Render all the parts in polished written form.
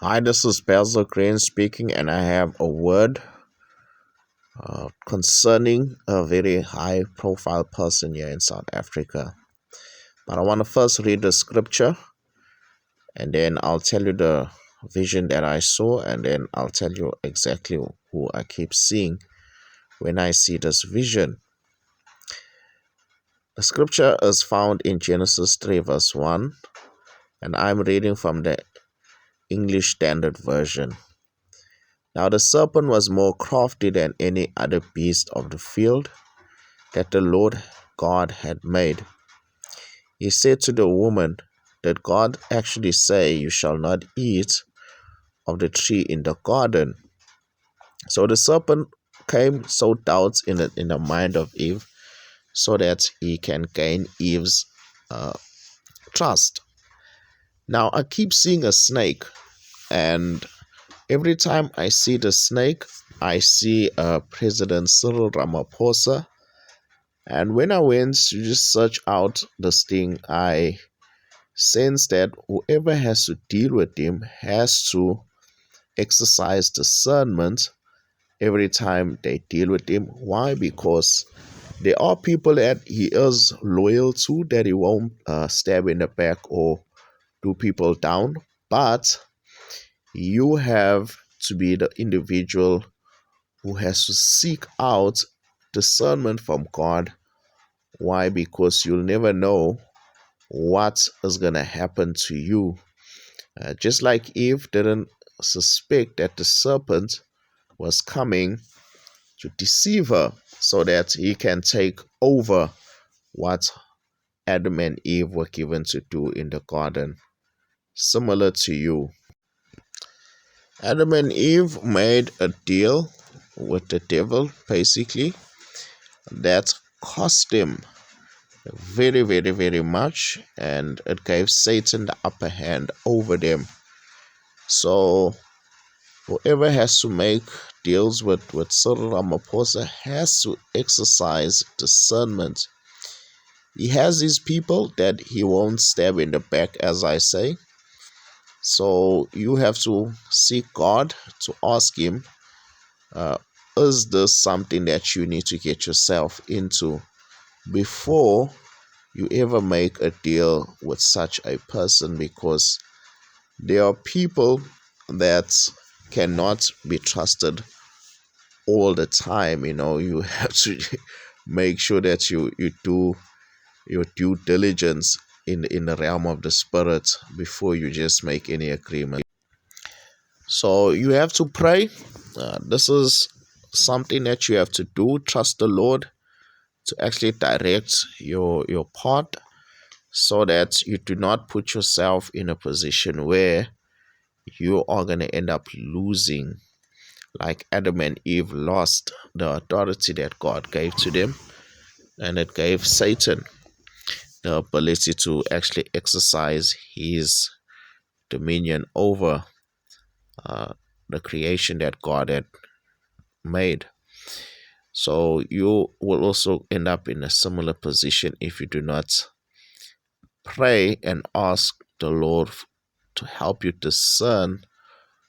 Hi, this is Basil Green speaking, and I have a word concerning a very high profile person here in South Africa. But I want to first read the scripture, and then I'll tell you the vision that I saw, and then I'll tell you exactly who I keep seeing when I see this vision. The scripture is found in Genesis 3, verse 1, and I'm reading from the English Standard Version. Now the serpent was more crafty than any other beast of the field that the Lord God had made. He said to the woman, "Did God actually say you shall not eat of the tree in the garden?" So the serpent came so doubts in the mind of Eve so that he can gain Eve's trust. Now I keep seeing a snake, and every time I see the snake, I see President Cyril Ramaphosa. And when I went to just search out this thing, I sense that whoever has to deal with him has to exercise discernment every time they deal with him. Why? Because there are people that he is loyal to, that he won't stab in the back or do people down. But you have to be the individual who has to seek out discernment from God. Why? Because you'll never know what is going to happen to you. Just like Eve didn't suspect that the serpent was coming to deceive her so that he can take over what Adam and Eve were given to do in the garden. Similar to you, Adam and Eve made a deal with the devil, basically, that cost them very, very, very much, and it gave Satan the upper hand over them. So whoever has to make deals with Cyril Ramaphosa has to exercise discernment. He has these people that he won't stab in the back, as I say. So you have to seek God to ask him, uh, is this something that you need to get yourself into before you ever make a deal with such a person? Because there are people that cannot be trusted all the time. You have to make sure that you do your due diligence in the realm of the spirit before you just make any agreement. So you have to pray. This is something that you have to do. Trust the Lord to actually direct your path, so that you do not put yourself in a position where you are going to end up losing, like Adam and Eve lost the authority that God gave to them, and it gave Satan the ability to actually exercise his dominion over the creation that God had made. So you will also end up in a similar position if you do not pray and ask the Lord to help you discern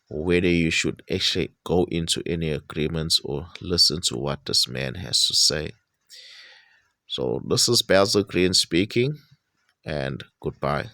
whether you should actually go into any agreements or listen to what this man has to say. So this is Basil Green speaking, and goodbye.